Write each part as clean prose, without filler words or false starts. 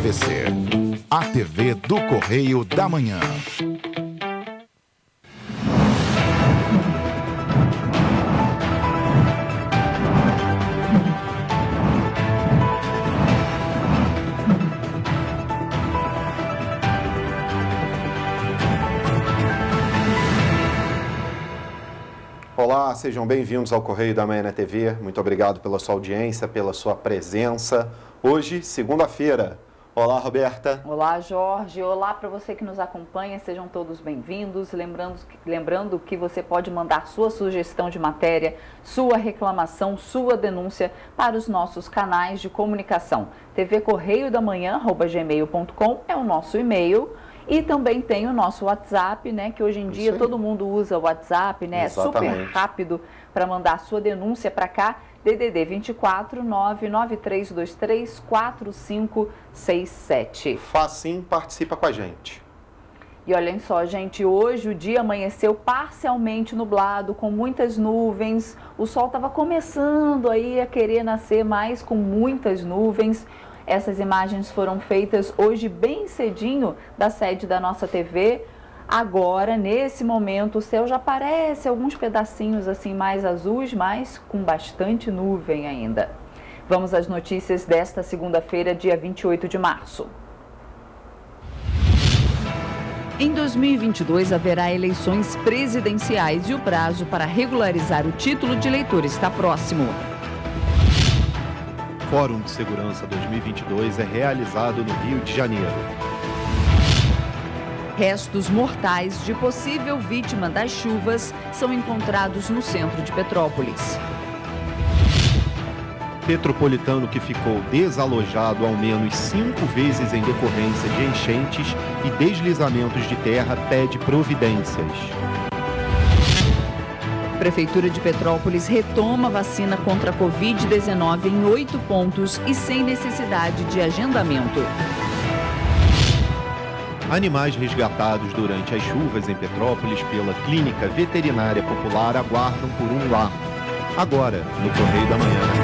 TVC, a TV do Correio da Manhã. Olá, sejam bem-vindos ao Correio da Manhã na TV. Muito obrigado pela sua audiência, pela sua presença. Hoje, segunda-feira. Olá, Roberta. Olá, Jorge. Olá para você que nos acompanha. Sejam todos bem-vindos. Lembrando que você pode mandar sua sugestão de matéria, sua reclamação, sua denúncia para os nossos canais de comunicação. tvcorreiodamanhã@gmail.com é o nosso e-mail. E também tem o nosso WhatsApp, né? Que hoje em dia todo mundo usa o WhatsApp, né? Exatamente. É super rápido para mandar sua denúncia para cá. DDD 24 99323 4567. Facinho, participa com a gente. E olhem só, gente, hoje o dia amanheceu parcialmente nublado, com muitas nuvens. O sol estava começando aí a querer nascer, mas com muitas nuvens. Essas imagens foram feitas hoje bem cedinho da sede da nossa TV. Agora, nesse momento, o céu já parece alguns pedacinhos assim mais azuis, mas com bastante nuvem ainda. Vamos às notícias desta segunda-feira, dia 28 de março. Em 2022, haverá eleições presidenciais e o prazo para regularizar o título de eleitor está próximo. Fórum de Segurança 2022 é realizado no Rio de Janeiro. Restos mortais de possível vítima das chuvas são encontrados no centro de Petrópolis. Petropolitano que ficou desalojado ao menos 5 vezes em decorrência de enchentes e deslizamentos de terra pede providências. Prefeitura de Petrópolis retoma vacina contra a Covid-19 em 8 pontos e sem necessidade de agendamento. Animais resgatados durante as chuvas em Petrópolis pela Clínica Veterinária Popular aguardam por um lar. Agora, no Correio da Manhã na TV.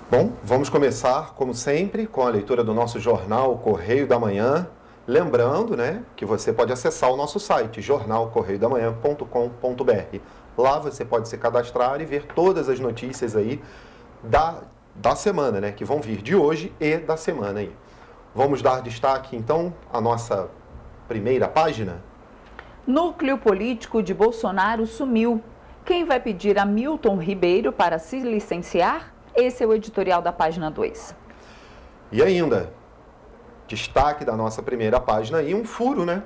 Bom, vamos começar, como sempre, com a leitura do nosso jornal Correio da Manhã. Lembrando, né, que você pode acessar o nosso site, jornalcorreiodamanhã.com.br. Lá você pode se cadastrar e ver todas as notícias aí da semana, né, que vão vir de hoje e da semana aí. Vamos dar destaque, então, à nossa primeira página? Núcleo político de Bolsonaro sumiu. Quem vai pedir a Milton Ribeiro para se licenciar? Esse é o editorial da página 2. E ainda, destaque da nossa primeira página aí, um furo, né?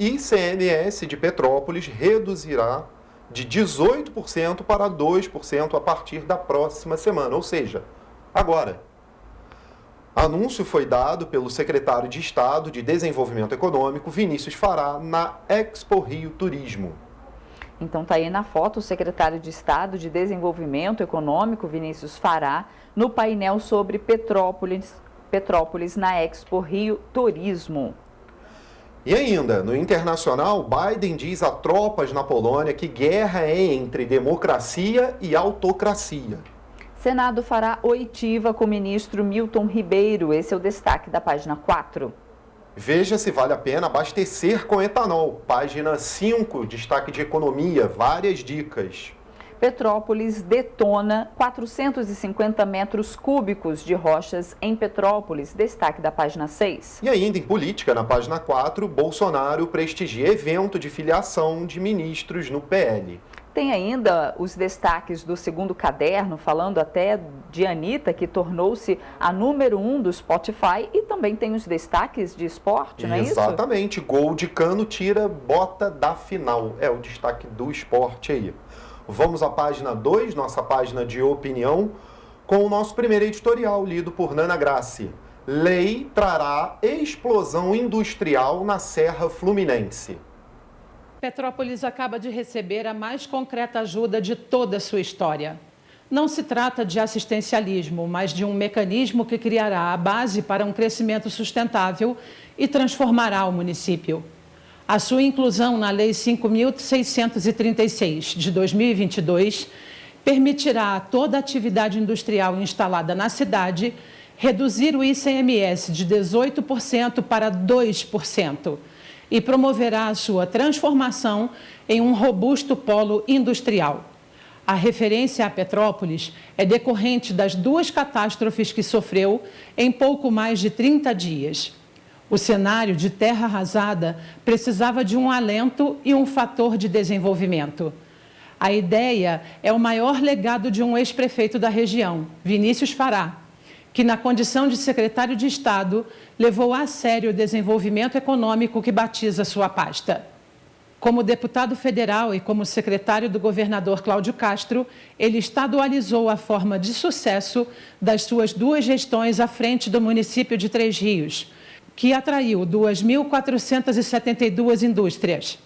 ICMS de Petrópolis reduzirá de 18% para 2% a partir da próxima semana, ou seja, agora. Anúncio foi dado pelo secretário de Estado de Desenvolvimento Econômico, Vinícius Fará, na Expo Rio Turismo. Então tá aí na foto o secretário de Estado de Desenvolvimento Econômico, Vinícius Fará, no painel sobre Petrópolis na Expo Rio Turismo. E ainda, no internacional, Biden diz a tropas na Polônia que guerra é entre democracia e autocracia. Senado fará oitiva com o ministro Milton Ribeiro. Esse é o destaque da página 4. Veja se vale a pena abastecer com etanol. Página 5, destaque de economia, várias dicas. Petrópolis detona 450 metros cúbicos de rochas em Petrópolis. Destaque da página 6. E ainda em política, na página 4, Bolsonaro prestigia evento de filiação de ministros no PL. Tem ainda os destaques do segundo caderno, falando até de Anitta, que tornou-se a número 1 do Spotify. E também tem os destaques de esporte, não é isso? Exatamente. Gol de Cano tira bota da final. É o destaque do esporte aí. Vamos à página 2, nossa página de opinião, com o nosso primeiro editorial, lido por Nana Grassi. Lei trará explosão industrial na Serra Fluminense. Petrópolis acaba de receber a mais concreta ajuda de toda a sua história. Não se trata de assistencialismo, mas de um mecanismo que criará a base para um crescimento sustentável e transformará o município. A sua inclusão na Lei 5.636, de 2022, permitirá a toda atividade industrial instalada na cidade reduzir o ICMS de 18% para 2% e promoverá a sua transformação em um robusto polo industrial. A referência a Petrópolis é decorrente das 2 catástrofes que sofreu em pouco mais de 30 dias. O cenário de terra arrasada precisava de um alento e um fator de desenvolvimento. A ideia é o maior legado de um ex-prefeito da região, Vinícius Fará, que, na condição de secretário de Estado, levou a sério o desenvolvimento econômico que batiza sua pasta. Como deputado federal e como secretário do governador Cláudio Castro, ele estadualizou a forma de sucesso das suas 2 gestões à frente do município de Três Rios, que atraiu 2.472 indústrias.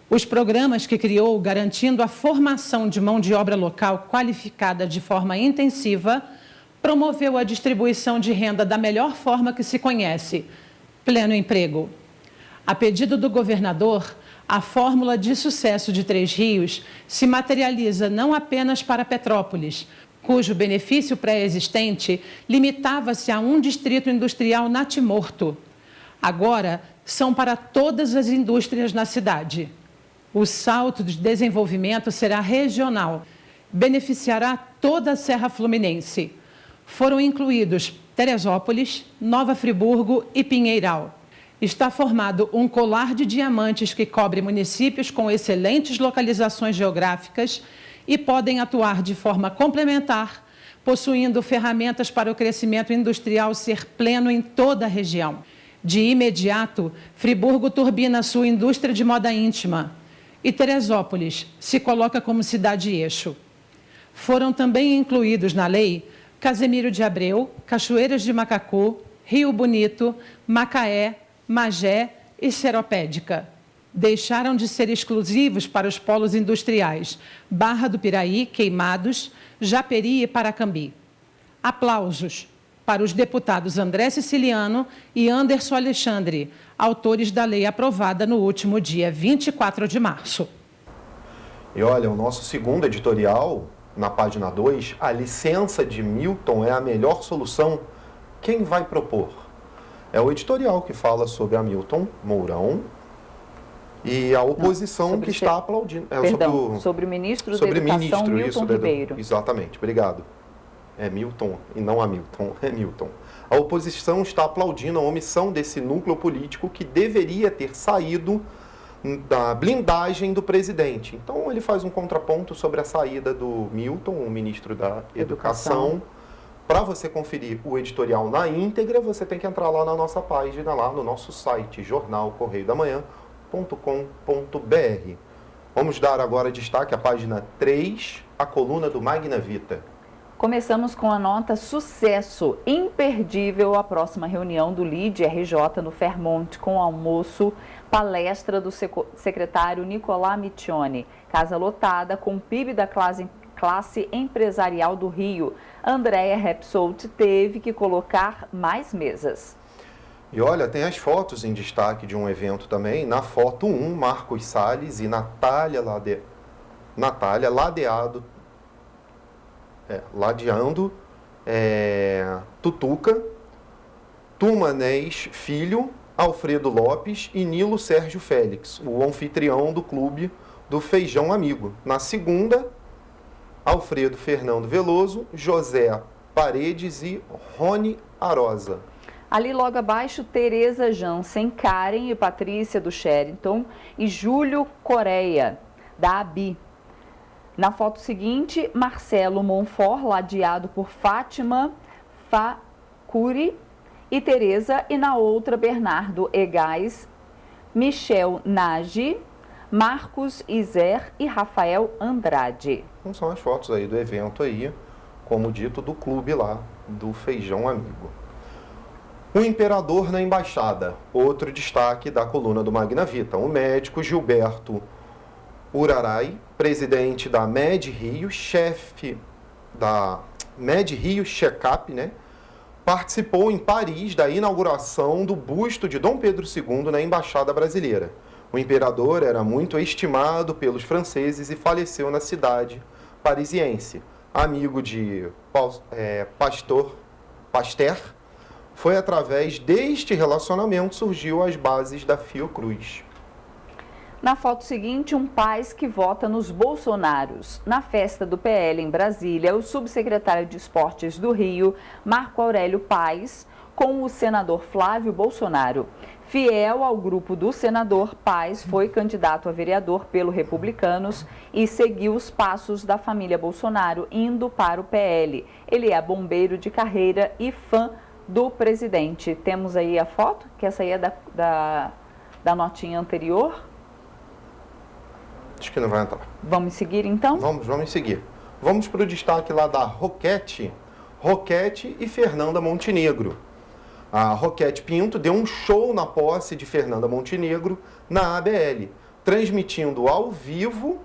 Os programas que criou, garantindo a formação de mão de obra local qualificada de forma intensiva, promoveu a distribuição de renda da melhor forma que se conhece, pleno emprego. A pedido do governador, a fórmula de sucesso de Três Rios se materializa não apenas para Petrópolis, cujo benefício pré-existente limitava-se a um distrito industrial natimorto. Agora, são para todas as indústrias na cidade. O salto de desenvolvimento será regional, beneficiará toda a Serra Fluminense. Foram incluídos Teresópolis, Nova Friburgo e Pinheiral. Está formado um colar de diamantes que cobre municípios com excelentes localizações geográficas e podem atuar de forma complementar, possuindo ferramentas para o crescimento industrial ser pleno em toda a região. De imediato, Friburgo turbina sua indústria de moda íntima e Teresópolis se coloca como cidade-eixo. Foram também incluídos na lei Casemiro de Abreu, Cachoeiras de Macacu, Rio Bonito, Macaé, Magé e Seropédica. Deixaram de ser exclusivos para os polos industriais Barra do Piraí, Queimados, Japeri e Paracambi. Aplausos para os deputados André Siciliano e Anderson Alexandre, autores da lei aprovada no último dia 24 de março. E olha, o nosso segundo editorial, na página 2, a licença de Milton é a melhor solução. Quem vai propor? É o editorial que fala sobre Hamilton Mourão e a oposição que está aplaudindo. Sobre o ministro da Educação, Milton Ribeiro. Exatamente, obrigado. É Milton e não Hamilton, é Milton. A oposição está aplaudindo a omissão desse núcleo político que deveria ter saído da blindagem do presidente. Então, ele faz um contraponto sobre a saída do Milton, o ministro da Educação. Para você conferir o editorial na íntegra, você tem que entrar lá na nossa página, lá no nosso site, jornalcorreiodamanhã.com.br. Vamos dar agora destaque à página 3, a coluna do Magna Vita. Começamos com a nota sucesso, imperdível a próxima reunião do LIDE-RJ no Fairmont, com almoço, palestra do secretário Nicolás Miccioni, casa lotada com PIB da classe empresarial do Rio. Andréa Repsolt teve que colocar mais mesas. E olha, tem as fotos em destaque de um evento também. Na foto 1, Marcos Salles e Natália ladeando Tutuca, Tumanés Filho, Alfredo Lopes e Nilo Sérgio Félix, o anfitrião do clube do Feijão Amigo. Na segunda, Alfredo Fernando Veloso, José Paredes e Rony Arosa. Ali logo abaixo, Tereza Jansen, Karen e Patrícia do Sheraton e Júlio Coreia, da ABI. Na foto seguinte, Marcelo Monfort, ladeado por Fátima Facuri e Tereza, e na outra, Bernardo Egais, Michel Nagy, Marcos Izer e Rafael Andrade. Então são as fotos aí do evento aí, como dito, do clube lá, do Feijão Amigo. O imperador na embaixada, outro destaque da coluna do Magna Vita. O médico Gilberto Uraray, presidente da Med Rio, chefe da Med Rio Checkup, participou em Paris da inauguração do busto de Dom Pedro II na Embaixada Brasileira. O imperador era muito estimado pelos franceses e faleceu na cidade parisiense, amigo de Pasteur, foi através deste relacionamento surgiu as bases da Fiocruz. Na foto seguinte, um Paes que vota nos Bolsonaros. Na festa do PL em Brasília, o subsecretário de Esportes do Rio, Marco Aurélio Paes, com o senador Flávio Bolsonaro. Fiel ao grupo do senador, Paes foi candidato a vereador pelo Republicanos e seguiu os passos da família Bolsonaro, indo para o PL. Ele é bombeiro de carreira e fã do presidente. Temos aí a foto, que essa aí é da notinha anterior. Acho que não vai entrar. Vamos seguir então? Vamos seguir. Vamos para o destaque lá da Roquete e Fernanda Montenegro. A Roquete Pinto deu um show na posse de Fernanda Montenegro na ABL, transmitindo ao vivo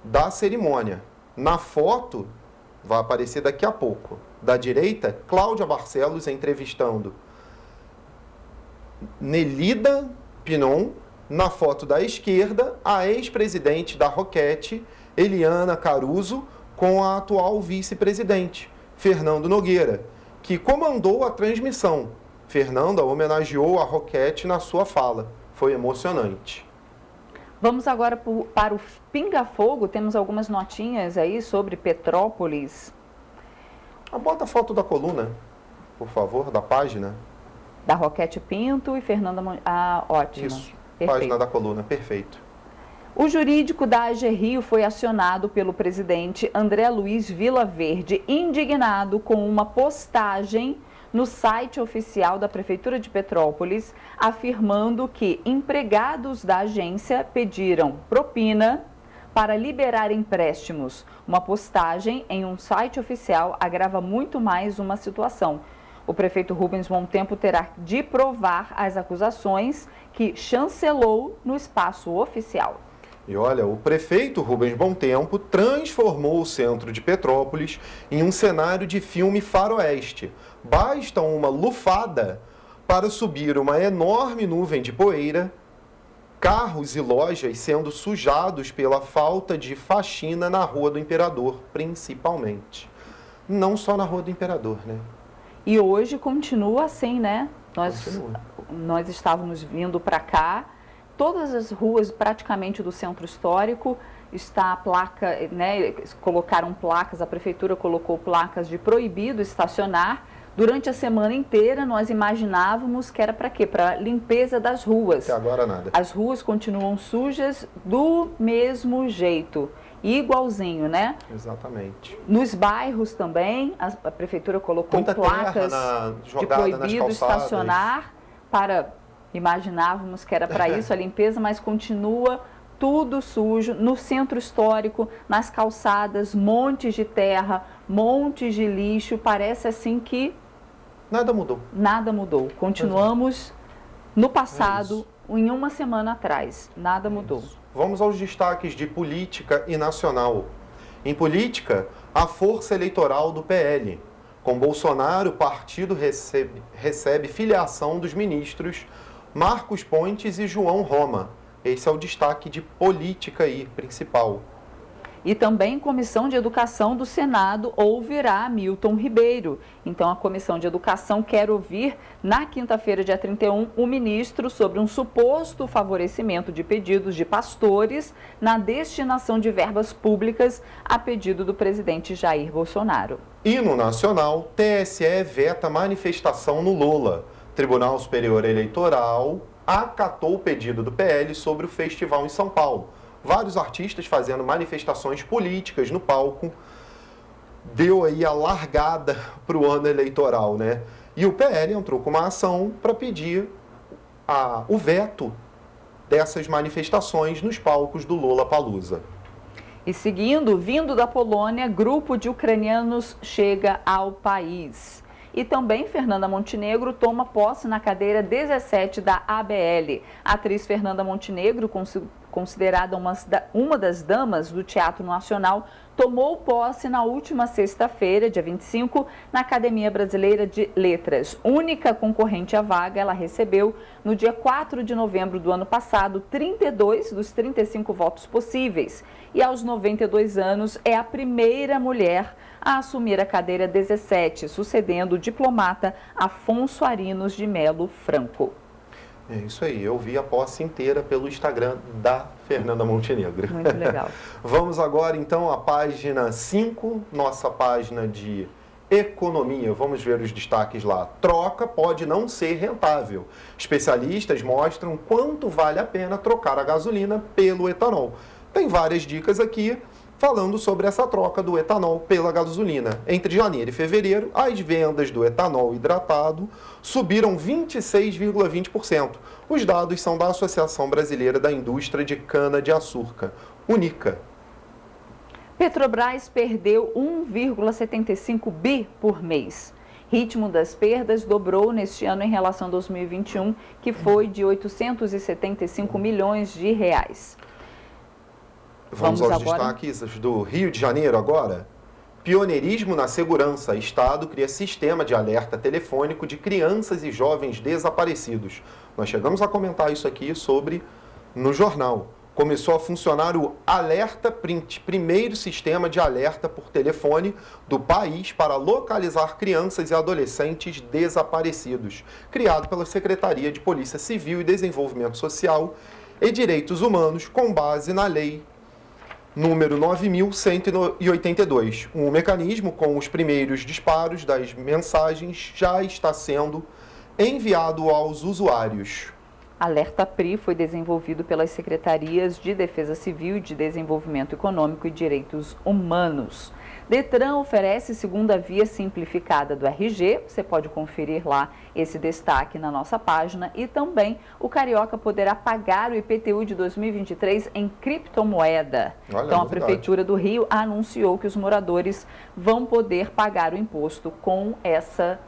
da cerimônia. Na foto, vai aparecer daqui a pouco, da direita, Cláudia Barcelos entrevistando Nelida Pinon. Na foto da esquerda, a ex-presidente da Roquete, Eliana Caruso, com a atual vice-presidente, Fernando Nogueira, que comandou a transmissão. Fernanda homenageou a Roquete na sua fala. Foi emocionante. Vamos agora para o Pinga Fogo. Temos algumas notinhas aí sobre Petrópolis. Bota a foto da coluna, por favor, da página. Da Roquete Pinto e Fernanda... ótimo. Isso. Perfeito. Página da coluna, perfeito. O jurídico da AG Rio foi acionado pelo presidente André Luiz Vilaverde, indignado com uma postagem no site oficial da Prefeitura de Petrópolis, afirmando que empregados da agência pediram propina para liberar empréstimos. Uma postagem em um site oficial agrava muito mais uma situação. O prefeito Rubens Montempo terá de provar as acusações que chancelou no espaço oficial. E olha, o prefeito Rubens Montempo transformou o centro de Petrópolis em um cenário de filme faroeste. Basta uma lufada para subir uma enorme nuvem de poeira, carros e lojas sendo sujados pela falta de faxina na Rua do Imperador, principalmente. Não só na Rua do Imperador, né? E hoje continua assim, né? Continua. Nós estávamos vindo para cá, todas as ruas praticamente do centro histórico está a placa, né? Colocaram placas, a prefeitura colocou placas de proibido estacionar. Durante a semana inteira nós imaginávamos que era para quê? Para limpeza das ruas. Até agora nada. As ruas continuam sujas do mesmo jeito. Igualzinho, né? Exatamente. Nos bairros também, a prefeitura colocou Muita placas de proibido estacionar imaginávamos que era para isso a limpeza, mas continua tudo sujo. No centro histórico, nas calçadas, montes de terra, montes de lixo, parece assim que... Nada mudou. Nada mudou. Continuamos no passado, em uma semana atrás. Nada mudou. Vamos aos destaques de política e nacional. Em política, a força eleitoral do PL. Com Bolsonaro, o partido recebe filiação dos ministros Marcos Pontes e João Roma. Esse é o destaque de política aí, principal. E também Comissão de Educação do Senado ouvirá Milton Ribeiro. Então, a Comissão de Educação quer ouvir, na quinta-feira, dia 31, o ministro sobre um suposto favorecimento de pedidos de pastores na destinação de verbas públicas a pedido do presidente Jair Bolsonaro. E no nacional, TSE veta manifestação no Lula. Tribunal Superior Eleitoral acatou o pedido do PL sobre o festival em São Paulo. Vários artistas fazendo manifestações políticas no palco, deu aí a largada para o ano eleitoral, né? E o PL entrou com uma ação para pedir o veto dessas manifestações nos palcos do Lollapalooza. E seguindo, vindo da Polônia, grupo de ucranianos chega ao país. E também Fernanda Montenegro toma posse na cadeira 17 da ABL. A atriz Fernanda Montenegro considerada uma das damas do Teatro Nacional, tomou posse na última sexta-feira, dia 25, na Academia Brasileira de Letras. Única concorrente à vaga, ela recebeu, no dia 4 de novembro do ano passado, 32 dos 35 votos possíveis. E aos 92 anos, é a primeira mulher a assumir a cadeira 17, sucedendo o diplomata Afonso Arinos de Melo Franco. É isso aí, eu vi a posse inteira pelo Instagram da Fernanda Montenegro. Muito legal. Vamos agora então à página 5, nossa página de economia. Vamos ver os destaques lá. Troca pode não ser rentável. Especialistas mostram quanto vale a pena trocar a gasolina pelo etanol. Tem várias dicas aqui falando sobre essa troca do etanol pela gasolina. Entre janeiro e fevereiro, as vendas do etanol hidratado subiram 26,20%. Os dados são da Associação Brasileira da Indústria de Cana-de-Açúcar, UNICA. Petrobras perdeu 1,75 bi por mês. Ritmo das perdas dobrou neste ano em relação a 2021, que foi de 875 milhões de reais. Vamos aos destaques do Rio de Janeiro agora. Pioneirismo na segurança. Estado cria sistema de alerta telefônico de crianças e jovens desaparecidos. Nós chegamos a comentar isso aqui no jornal. Começou a funcionar o Alerta Print, primeiro sistema de alerta por telefone do país para localizar crianças e adolescentes desaparecidos, criado pela Secretaria de Polícia Civil e Desenvolvimento Social e Direitos Humanos, com base na Lei número 9.182. Um mecanismo com os primeiros disparos das mensagens já está sendo enviado aos usuários. Alerta PRI foi desenvolvido pelas Secretarias de Defesa Civil, de Desenvolvimento Econômico e Direitos Humanos. Detran oferece segunda via simplificada do RG, você pode conferir lá esse destaque na nossa página, e também o carioca poderá pagar o IPTU de 2023 em criptomoeda. Então a Prefeitura do Rio anunciou que os moradores vão poder pagar o imposto com essa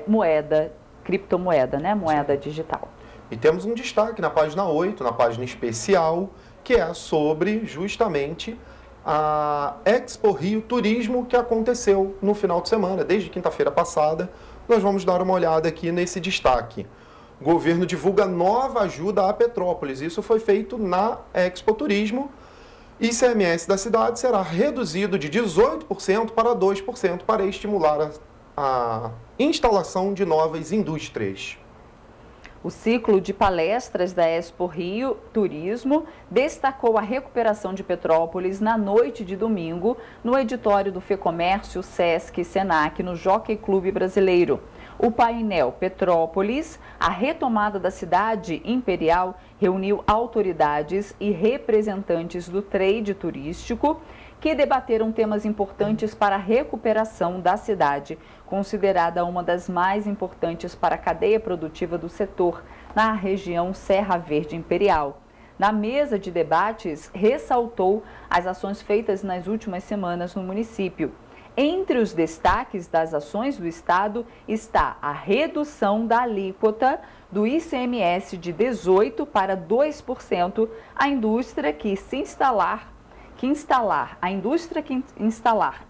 moeda, criptomoeda, né? Moeda digital. E temos um destaque na página 8, na página especial, que é sobre justamente a Expo Rio Turismo, que aconteceu no final de semana, desde quinta-feira passada. Nós vamos dar uma olhada aqui nesse destaque. O governo divulga nova ajuda a Petrópolis. Isso foi feito na Expo Turismo. ICMS da cidade será reduzido de 18% para 2% para estimular a instalação de novas indústrias. O ciclo de palestras da Expo Rio Turismo destacou a recuperação de Petrópolis na noite de domingo no editório do FEComércio, Sesc e Senac, no Jockey Clube Brasileiro. O painel Petrópolis, a retomada da cidade imperial, reuniu autoridades e representantes do trade turístico que debateram temas importantes para a recuperação da cidade, considerada uma das mais importantes para a cadeia produtiva do setor na região Serra Verde Imperial. Na mesa de debates, ressaltou as ações feitas nas últimas semanas no município. Entre os destaques das ações do Estado está a redução da alíquota do ICMS de 18% para 2%, a indústria que instalar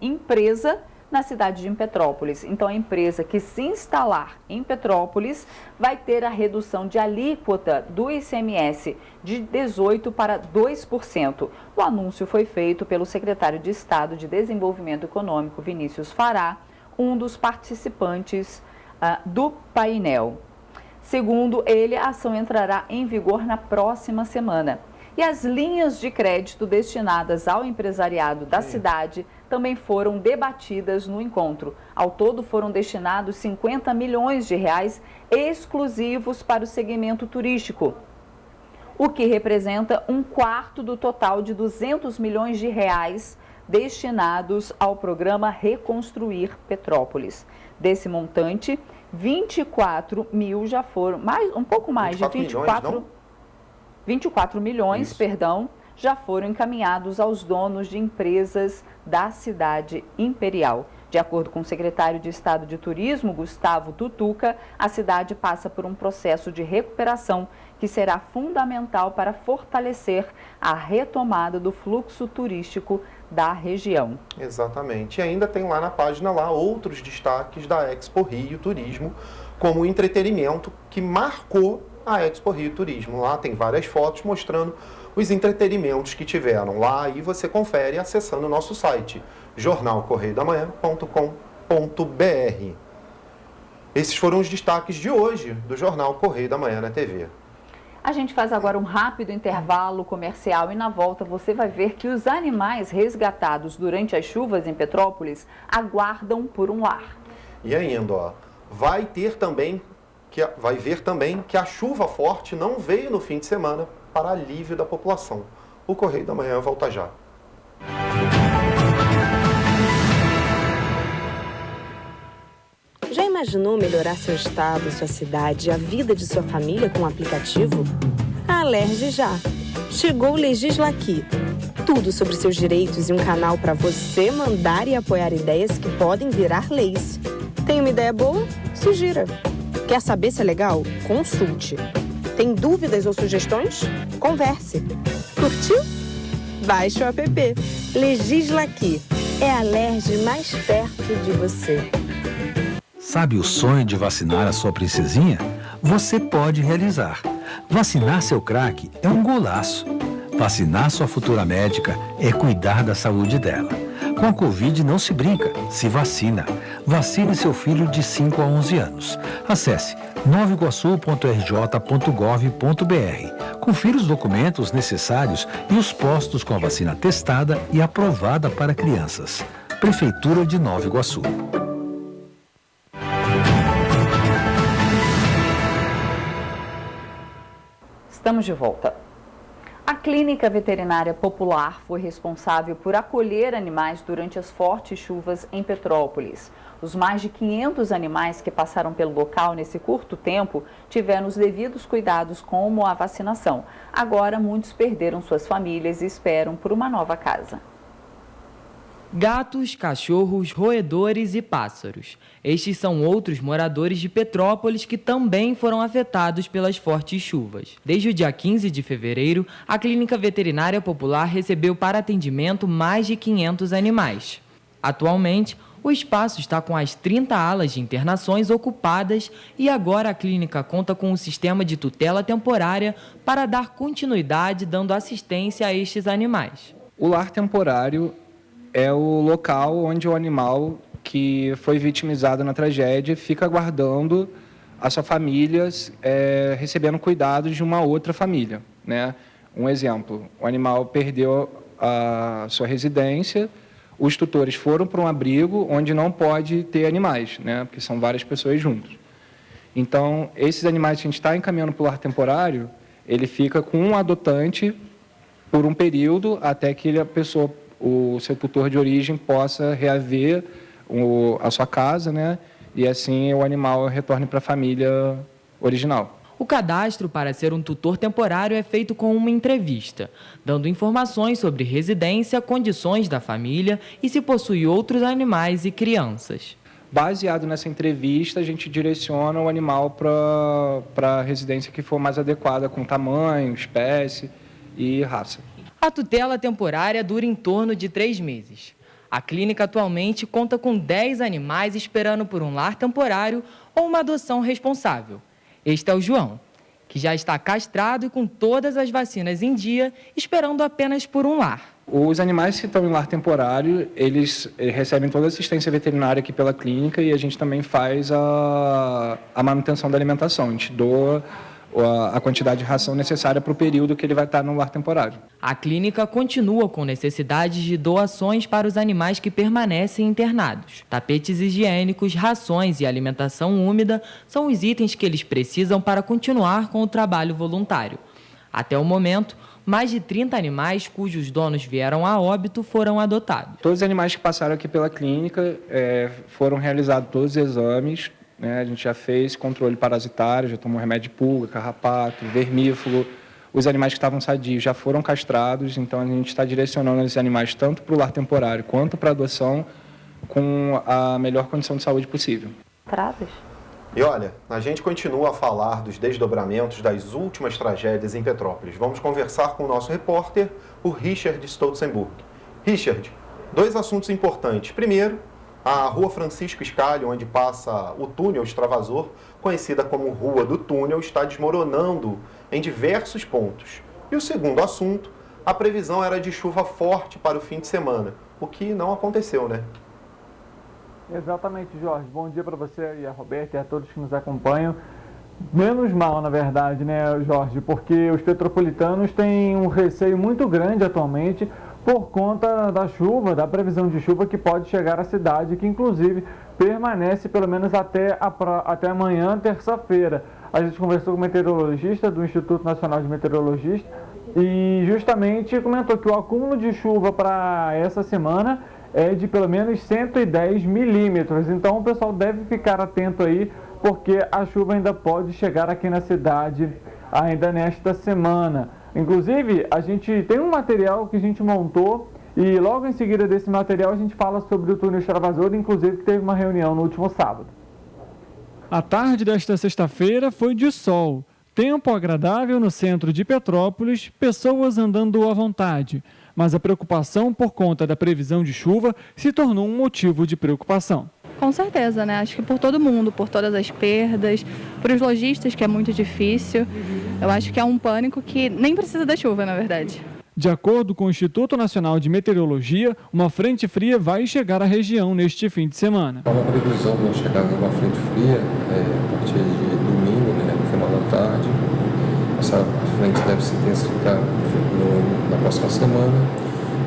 empresa na cidade de Petrópolis. Então, a empresa que se instalar em Petrópolis vai ter a redução de alíquota do ICMS de 18% para 2%. O anúncio foi feito pelo secretário de Estado de Desenvolvimento Econômico, Vinícius Fará, um dos participantes do painel. Segundo ele, a ação entrará em vigor na próxima semana. E as linhas de crédito destinadas ao empresariado da cidade também foram debatidas no encontro. Ao todo foram destinados 50 milhões de reais exclusivos para o segmento turístico, o que representa 1/4 do total de 200 milhões de reais destinados ao programa Reconstruir Petrópolis. Desse montante, 24 mil já foram, um pouco mais de 24 milhões, já foram encaminhados aos donos de empresas da cidade imperial. De acordo com o secretário de Estado de Turismo, Gustavo Tutuca, a cidade passa por um processo de recuperação que será fundamental para fortalecer a retomada do fluxo turístico da região. Exatamente. E ainda tem lá na página outros destaques da Expo Rio Turismo, como o entretenimento que marcou a Expo Rio Turismo. Lá tem várias fotos mostrando os entretenimentos que tiveram lá e você confere acessando o nosso site jornalcorreiodamanhã.com.br. Esses foram os destaques de hoje do Jornal Correio da Manhã na TV. A gente faz agora um rápido intervalo comercial e na volta você vai ver que os animais resgatados durante as chuvas em Petrópolis aguardam por um lar. E ainda, vai ver também que a chuva forte não veio no fim de semana para alívio da população. O Correio da Manhã volta já. Já imaginou melhorar seu estado, sua cidade e a vida de sua família com um aplicativo? Alerge já! Chegou o Legisla Aqui. Tudo sobre seus direitos e um canal para você mandar e apoiar ideias que podem virar leis. Tem uma ideia boa? Sugira. Quer saber se é legal? Consulte. Tem dúvidas ou sugestões? Converse. Curtiu? Baixe o app. Legisla Aqui. É a Alerj mais perto de você. Sabe o sonho de vacinar a sua princesinha? Você pode realizar. Vacinar seu craque é um golaço. Vacinar sua futura médica é cuidar da saúde dela. Com a Covid não se brinca, se vacina. Vacine seu filho de 5 a 11 anos. Acesse novaiguaçu.rj.gov.br. Confira os documentos necessários e os postos com a vacina testada e aprovada para crianças. Prefeitura de Nova Iguaçu. Estamos de volta. A Clínica Veterinária Popular foi responsável por acolher animais durante as fortes chuvas em Petrópolis. Os mais de 500 animais que passaram pelo local nesse curto tempo tiveram os devidos cuidados, como a vacinação. Agora, muitos perderam suas famílias e esperam por uma nova casa. Gatos, cachorros, roedores e pássaros. Estes são outros moradores de Petrópolis que também foram afetados pelas fortes chuvas. Desde o dia 15 de fevereiro, a Clínica Veterinária Popular recebeu para atendimento mais de 500 animais. Atualmente, o espaço está com as 30 alas de internações ocupadas e agora a clínica conta com um sistema de tutela temporária para dar continuidade dando assistência a estes animais. O lar temporário é o local onde o animal que foi vitimizado na tragédia fica aguardando a sua família, recebendo cuidados de uma outra família, né? Um exemplo, o animal perdeu a sua residência, os tutores foram para um abrigo onde não pode ter animais, né? Porque são várias pessoas juntas. Então, esses animais que a gente está encaminhando para o lar temporário, ele fica com um adotante por um período até que o seu tutor de origem possa reaver a sua casa, né? E assim o animal retorne para a família original. O cadastro para ser um tutor temporário é feito com uma entrevista, dando informações sobre residência, condições da família e se possui outros animais e crianças. Baseado nessa entrevista, a gente direciona o animal para a residência que for mais adequada, com tamanho, espécie e raça. A tutela temporária dura em torno de 3 meses. A clínica atualmente conta com 10 animais esperando por um lar temporário ou uma adoção responsável. Este é o João, que já está castrado e com todas as vacinas em dia, esperando apenas por um lar. Os animais que estão em lar temporário, eles recebem toda a assistência veterinária aqui pela clínica e a gente também faz a manutenção da alimentação. A gente doa a quantidade de ração necessária para o período que ele vai estar no lar temporário. A clínica continua com necessidades de doações para os animais que permanecem internados. Tapetes higiênicos, rações e alimentação úmida são os itens que eles precisam para continuar com o trabalho voluntário. Até o momento, mais de 30 animais cujos donos vieram a óbito foram adotados. Todos os animais que passaram aqui pela clínica foram realizados todos os exames. A gente já fez controle parasitário, já tomou remédio de pulga, carrapato, vermífugo. Os animais que estavam sadios já foram castrados, então a gente está direcionando esses animais tanto para o lar temporário quanto para a adoção com a melhor condição de saúde possível. E olha, a gente continua a falar dos desdobramentos das últimas tragédias em Petrópolis. Vamos conversar com o nosso repórter, o Richard Stolzenburg. Richard, 2 assuntos importantes. Primeiro, a Rua Francisco Scali, onde passa o túnel extravasor, conhecida como Rua do Túnel, está desmoronando em diversos pontos. E o segundo assunto, a previsão era de chuva forte para o fim de semana, o que não aconteceu, né? Exatamente, Jorge. Bom dia para você e a Roberta e a todos que nos acompanham. Menos mal, na verdade, né, Jorge? Porque os petropolitanos têm um receio muito grande atualmente por conta da chuva, da previsão de chuva que pode chegar à cidade, que inclusive permanece pelo menos até amanhã, terça-feira. A gente conversou com o meteorologista do Instituto Nacional de Meteorologia e justamente comentou que o acúmulo de chuva para essa semana é de pelo menos 110 milímetros. Então o pessoal deve ficar atento aí, porque a chuva ainda pode chegar aqui na cidade ainda nesta semana. Inclusive, a gente tem um material que a gente montou e logo em seguida desse material a gente fala sobre o túnel extravasor, inclusive que teve uma reunião no último sábado. A tarde desta sexta-feira foi de sol. Tempo agradável no centro de Petrópolis, pessoas andando à vontade. Mas a preocupação por conta da previsão de chuva se tornou um motivo de preocupação. Com certeza, né? Acho que por todo mundo, por todas as perdas, para os lojistas, que é muito difícil. Eu acho que é um pânico que nem precisa da chuva, na verdade. De acordo com o Instituto Nacional de Meteorologia, uma frente fria vai chegar à região neste fim de semana. Há uma previsão de chegada de uma frente fria a partir de domingo, né, no final da tarde. Essa frente deve se intensificar na próxima semana,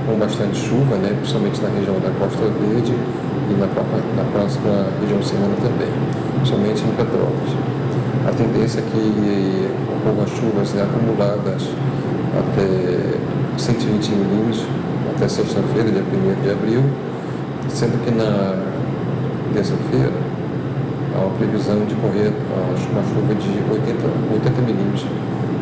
com bastante chuva, né, principalmente na região da Costa Verde e na próxima região serrana também, principalmente em Petrópolis. A tendência é que ocorram chuvas, né, acumuladas até 120 milímetros até sexta-feira, dia 1º de abril, sendo que na terça-feira há uma previsão de ocorrer uma chuva de 80 milímetros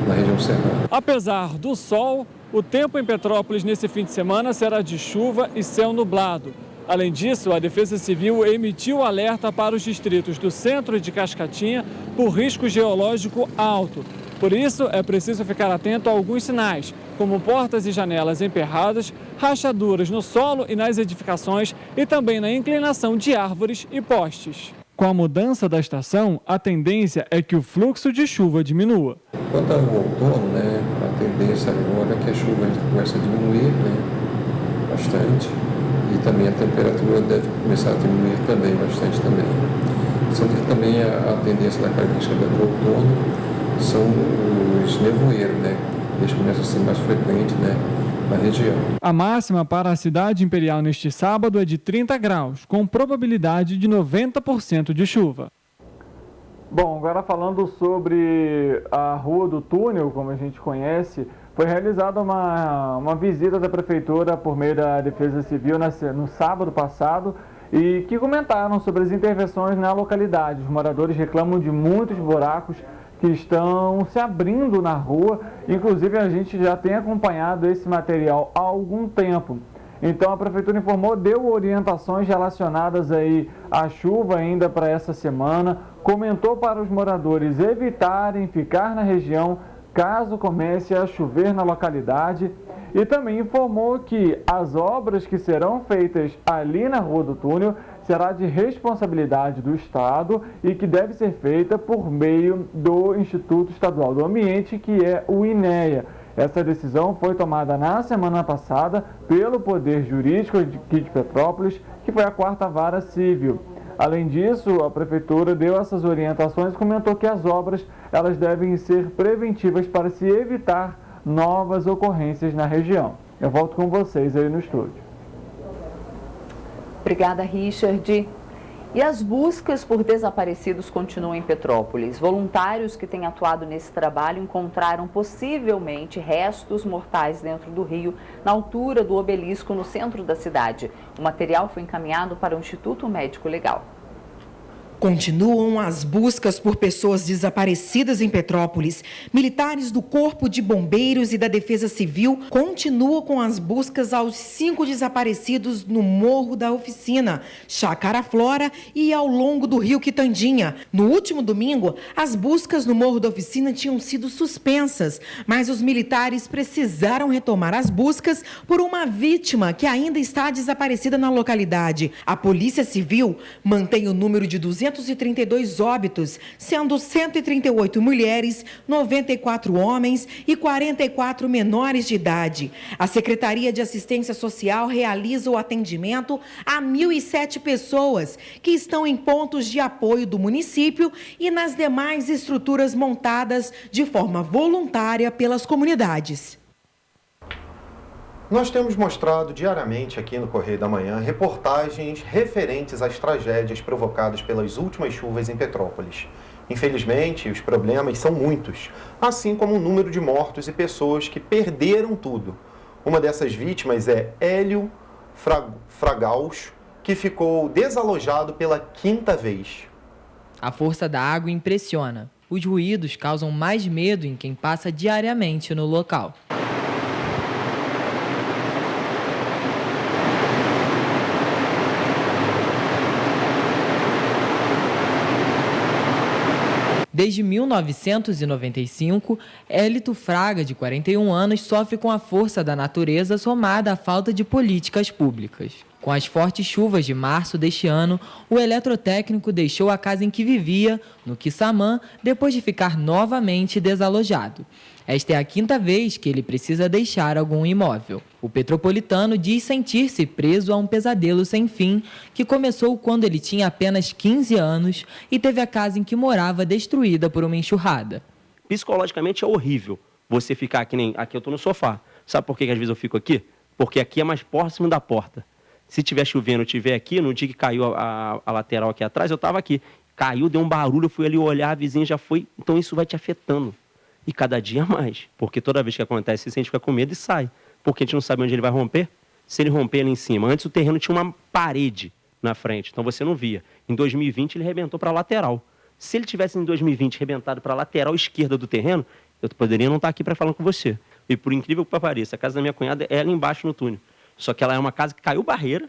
na região serrana. Apesar do sol, o tempo em Petrópolis nesse fim de semana será de chuva e céu nublado. Além disso, a Defesa Civil emitiu alerta para os distritos do centro e de Cascatinha por risco geológico alto. Por isso, é preciso ficar atento a alguns sinais, como portas e janelas emperradas, rachaduras no solo e nas edificações e também na inclinação de árvores e postes. Com a mudança da estação, a tendência é que o fluxo de chuva diminua. Quanto ao outono, né, a tendência agora é que a chuva começa a diminuir, né, bastante, e também a temperatura deve começar a diminuir também bastante também. Sendo que também a tendência da característica do outono são os nevoeiros, né? Eles começam a ser mais frequentes, né, na região. A máxima para a cidade imperial neste sábado é de 30 graus, com probabilidade de 90% de chuva. Bom, agora falando sobre a Rua do Túnel, como a gente conhece, foi realizada uma visita da Prefeitura por meio da Defesa Civil no sábado passado e que comentaram sobre as intervenções na localidade. Os moradores reclamam de muitos buracos que estão se abrindo na rua, inclusive a gente já tem acompanhado esse material há algum tempo. Então a Prefeitura informou, deu orientações relacionadas aí à chuva ainda para essa semana, comentou para os moradores evitarem ficar na região caso comece a chover na localidade e também informou que as obras que serão feitas ali na Rua do Túnel será de responsabilidade do Estado e que deve ser feita por meio do Instituto Estadual do Ambiente, que é o INEA. Essa decisão foi tomada na semana passada pelo Poder Jurídico aqui de Petrópolis, que foi a 4ª Vara Civil. Além disso, a Prefeitura deu essas orientações e comentou que as obras elas devem ser preventivas para se evitar novas ocorrências na região. Eu volto com vocês aí no estúdio. Obrigada, Richard. E as buscas por desaparecidos continuam em Petrópolis. Voluntários que têm atuado nesse trabalho encontraram possivelmente restos mortais dentro do rio, na altura do obelisco no centro da cidade. O material foi encaminhado para o Instituto Médico Legal. Continuam as buscas por pessoas desaparecidas em Petrópolis. Militares do Corpo de Bombeiros e da Defesa Civil continuam com as buscas aos 5 desaparecidos no Morro da Oficina, Chácara Flora e ao longo do Rio Quitandinha. No último domingo, as buscas no Morro da Oficina tinham sido suspensas, mas os militares precisaram retomar as buscas por uma vítima que ainda está desaparecida na localidade. A Polícia Civil mantém o número de 232 óbitos, sendo 138 mulheres, 94 homens e 44 menores de idade. A Secretaria de Assistência Social realiza o atendimento a 1.007 pessoas que estão em pontos de apoio do município e nas demais estruturas montadas de forma voluntária pelas comunidades. Nós temos mostrado diariamente aqui no Correio da Manhã reportagens referentes às tragédias provocadas pelas últimas chuvas em Petrópolis. Infelizmente, os problemas são muitos, assim como o número de mortos e pessoas que perderam tudo. Uma dessas vítimas é Hélio Fragaus, que ficou desalojado pela 5ª vez. A força da água impressiona. Os ruídos causam mais medo em quem passa diariamente no local. Desde 1995, Hélito Fraga, de 41 anos, sofre com a força da natureza somada à falta de políticas públicas. Com as fortes chuvas de março deste ano, o eletrotécnico deixou a casa em que vivia, no Quissamã, depois de ficar novamente desalojado. Esta é a 5ª vez que ele precisa deixar algum imóvel. O petropolitano diz sentir-se preso a um pesadelo sem fim, que começou quando ele tinha apenas 15 anos e teve a casa em que morava destruída por uma enxurrada. Psicologicamente é horrível você ficar que nem... Aqui eu estou no sofá. Sabe por que às vezes eu fico aqui? Porque aqui é mais próximo da porta. Se tiver chovendo, eu estiver aqui, no dia que caiu a lateral aqui atrás, eu estava aqui. Caiu, deu um barulho, eu fui ali olhar, a vizinha já foi. Então isso vai te afetando. E cada dia mais. Porque toda vez que acontece isso, a gente fica com medo e sai. Porque a gente não sabe onde ele vai romper. Se ele romper ali em cima. Antes o terreno tinha uma parede na frente, então você não via. Em 2020 ele rebentou para a lateral. Se ele tivesse em 2020 rebentado para a lateral esquerda do terreno, eu poderia não estar aqui para falar com você. E por incrível que pareça, a casa da minha cunhada é ali embaixo no túnel. Só que ela é uma casa que caiu barreira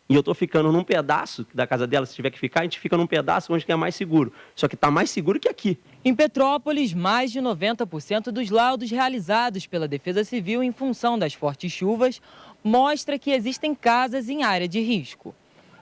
e eu estou ficando num pedaço da casa dela. Se tiver que ficar, a gente fica num pedaço onde é mais seguro. Só que está mais seguro que aqui. Em Petrópolis, mais de 90% dos laudos realizados pela Defesa Civil em função das fortes chuvas mostra que existem casas em área de risco.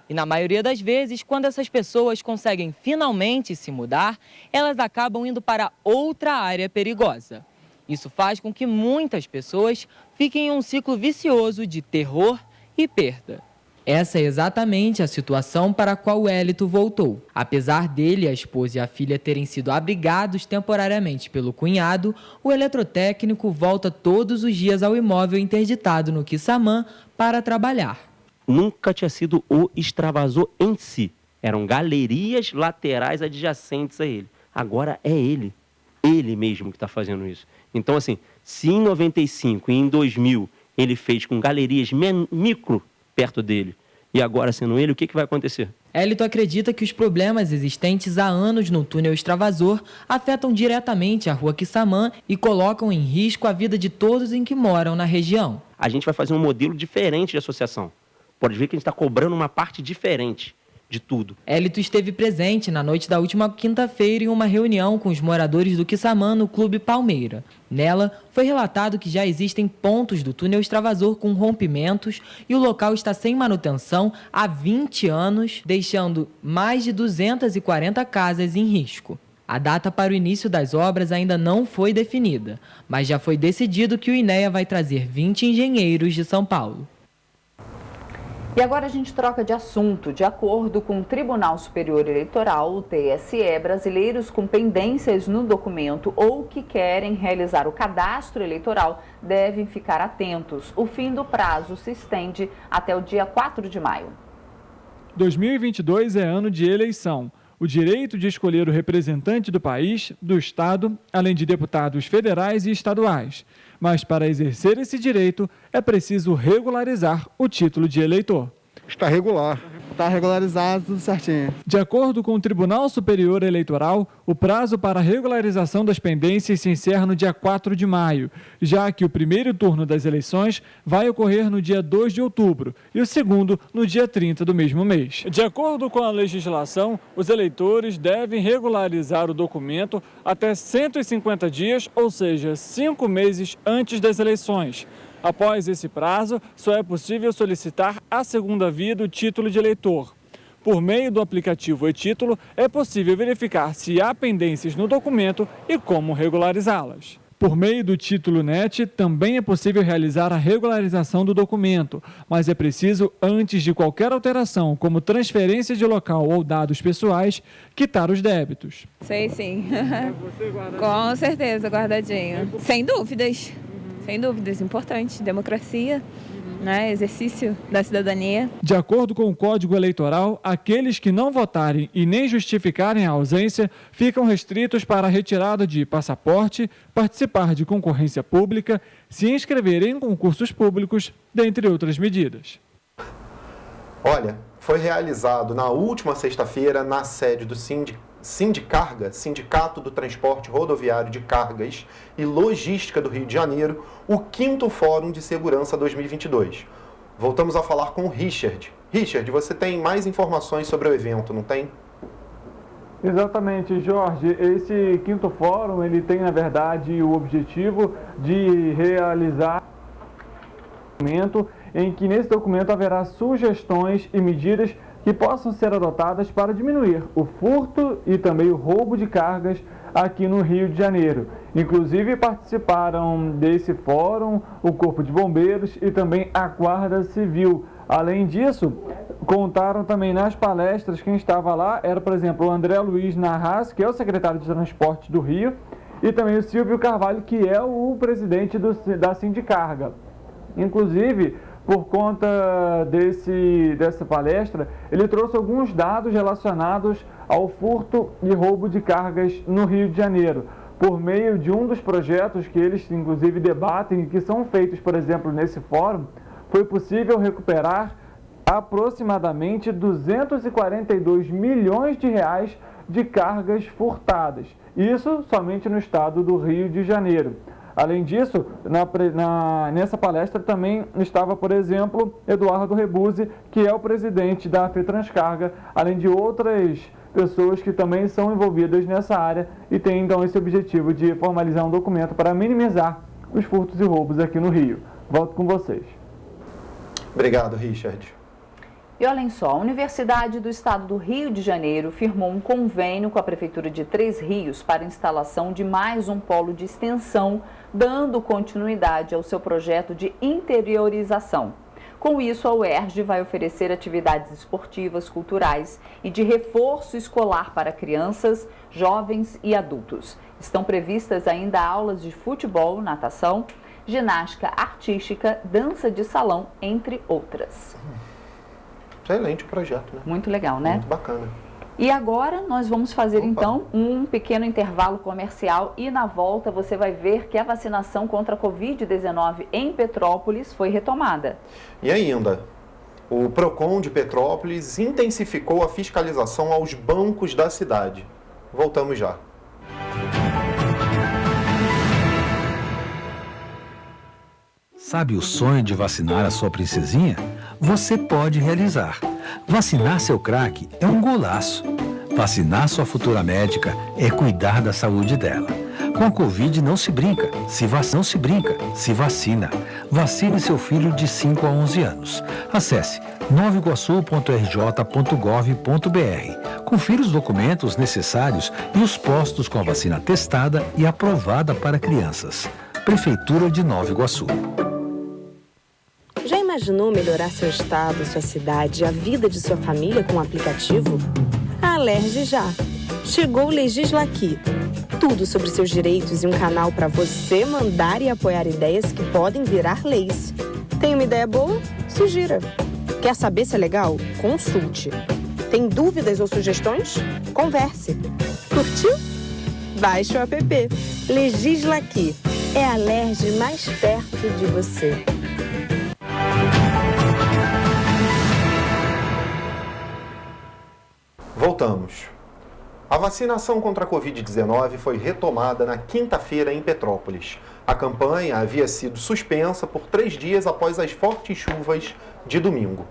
E na maioria das vezes, quando essas pessoas conseguem finalmente se mudar, elas acabam indo para outra área perigosa. Isso faz com que muitas pessoas fiquem em um ciclo vicioso de terror e perda. Essa é exatamente a situação para a qual o Hélito voltou. Apesar dele, a esposa e a filha terem sido abrigados temporariamente pelo cunhado, o eletrotécnico volta todos os dias ao imóvel interditado no Quissamã para trabalhar. Nunca tinha sido o extravasor em si. Eram galerias laterais adjacentes a ele. Agora é ele mesmo que está fazendo isso. Então, assim, se em 95 e em 2000 ele fez com galerias micro perto dele, e agora sendo ele, o que vai acontecer? Hélito acredita que os problemas existentes há anos no túnel extravasor afetam diretamente a rua Quissamã e colocam em risco a vida de todos em que moram na região. A gente vai fazer um modelo diferente de associação. Pode ver que a gente está cobrando uma parte diferente de tudo. Hélito esteve presente na noite da última quinta-feira em uma reunião com os moradores do Quissamã no Clube Palmeira. Nela, foi relatado que já existem pontos do túnel extravasor com rompimentos e o local está sem manutenção há 20 anos, deixando mais de 240 casas em risco. A data para o início das obras ainda não foi definida, mas já foi decidido que o INEA vai trazer 20 engenheiros de São Paulo. E agora a gente troca de assunto. De acordo com o Tribunal Superior Eleitoral, o TSE, brasileiros com pendências no documento ou que querem realizar o cadastro eleitoral devem ficar atentos. O fim do prazo se estende até o dia 4 de maio. 2022 é ano de eleição. O direito de escolher o representante do país, do Estado, além de deputados federais e estaduais. Mas para exercer esse direito, é preciso regularizar o título de eleitor. Está regular. Está regularizado, tudo certinho. De acordo com o Tribunal Superior Eleitoral, o prazo para a regularização das pendências se encerra no dia 4 de maio, já que o primeiro turno das eleições vai ocorrer no dia 2 de outubro e o segundo no dia 30 do mesmo mês. De acordo com a legislação, os eleitores devem regularizar o documento até 150 dias, ou seja, 5 meses antes das eleições. Após esse prazo, só é possível solicitar a segunda via do título de eleitor. Por meio do aplicativo e-Título, é possível verificar se há pendências no documento e como regularizá-las. Por meio do Título NET, também é possível realizar a regularização do documento, mas é preciso, antes de qualquer alteração, como transferência de local ou dados pessoais, quitar os débitos. Sei sim. Com certeza, guardadinho. Sem dúvidas. Sem dúvidas, importante. Democracia, né? Exercício da cidadania. De acordo com o Código Eleitoral, aqueles que não votarem e nem justificarem a ausência ficam restritos para a retirada de passaporte, participar de concorrência pública, se inscrever em concursos públicos, dentre outras medidas. Olha, foi realizado na última sexta-feira, na sede do Sindicarga, Sindicato do Transporte Rodoviário de Cargas e Logística do Rio de Janeiro, o 5º Fórum de Segurança 2022. Voltamos a falar com o Richard. Richard, você tem mais informações sobre o evento, não tem? Exatamente, Jorge. Esse 5º Fórum, ele tem, na verdade, o objetivo de realizar um documento em que nesse documento haverá sugestões e medidas que possam ser adotadas para diminuir o furto e também o roubo de cargas aqui no Rio de Janeiro. Inclusive participaram desse fórum o Corpo de Bombeiros e também a Guarda Civil. Além disso, contaram também nas palestras, quem estava lá era, por exemplo, o André Luiz Narras, que é o secretário de Transporte do Rio, e também o Silvio Carvalho, que é o presidente da Sindicarga. Inclusive, por conta dessa palestra, ele trouxe alguns dados relacionados ao furto e roubo de cargas no Rio de Janeiro, por meio de um dos projetos que eles, inclusive, debatem e que são feitos, por exemplo, nesse fórum. Foi possível recuperar aproximadamente 242 milhões de reais de cargas furtadas. Isso somente no estado do Rio de Janeiro. Além disso, nessa palestra também estava, por exemplo, Eduardo Rebuzzi, que é o presidente da FETranscarga, além de outras pessoas que também são envolvidas nessa área e têm então esse objetivo de formalizar um documento para minimizar os furtos e roubos aqui no Rio. Volto com vocês. Obrigado, Richard. E olhem só, a Universidade do Estado do Rio de Janeiro firmou um convênio com a Prefeitura de Três Rios para a instalação de mais um polo de extensão, dando continuidade ao seu projeto de interiorização. Com isso, a UERJ vai oferecer atividades esportivas, culturais e de reforço escolar para crianças, jovens e adultos. Estão previstas ainda aulas de futebol, natação, ginástica artística, dança de salão, entre outras. Excelente o projeto, né? Muito legal, né? Muito bacana. E agora nós vamos fazer então um pequeno intervalo comercial e na volta você vai ver que a vacinação contra a Covid-19 em Petrópolis foi retomada. E ainda, o PROCON de Petrópolis intensificou a fiscalização aos bancos da cidade. Voltamos já. Sabe o sonho de vacinar a sua princesinha? Você pode realizar. Vacinar seu craque é um golaço. Vacinar sua futura médica é cuidar da saúde dela. Com a Covid não se brinca. Não se brinca, se vacina. Vacine seu filho de 5 a 11 anos. Acesse novaiguaçu.rj.gov.br. Confira os documentos necessários e os postos com a vacina testada e aprovada para crianças. Prefeitura de Nova Iguaçu. Já imaginou melhorar seu estado, sua cidade, a vida de sua família com um aplicativo? A Alerj já. Chegou o Legisla Aqui. Tudo sobre seus direitos e um canal para você mandar e apoiar ideias que podem virar leis. Tem uma ideia boa? Sugira. Quer saber se é legal? Consulte. Tem dúvidas ou sugestões? Converse. Curtiu? Baixe o app. Legisla Aqui. É a Alerj mais perto de você. Voltamos. A vacinação contra a Covid-19 foi retomada na quinta-feira em Petrópolis. A campanha havia sido suspensa por 3 dias após as fortes chuvas de domingo.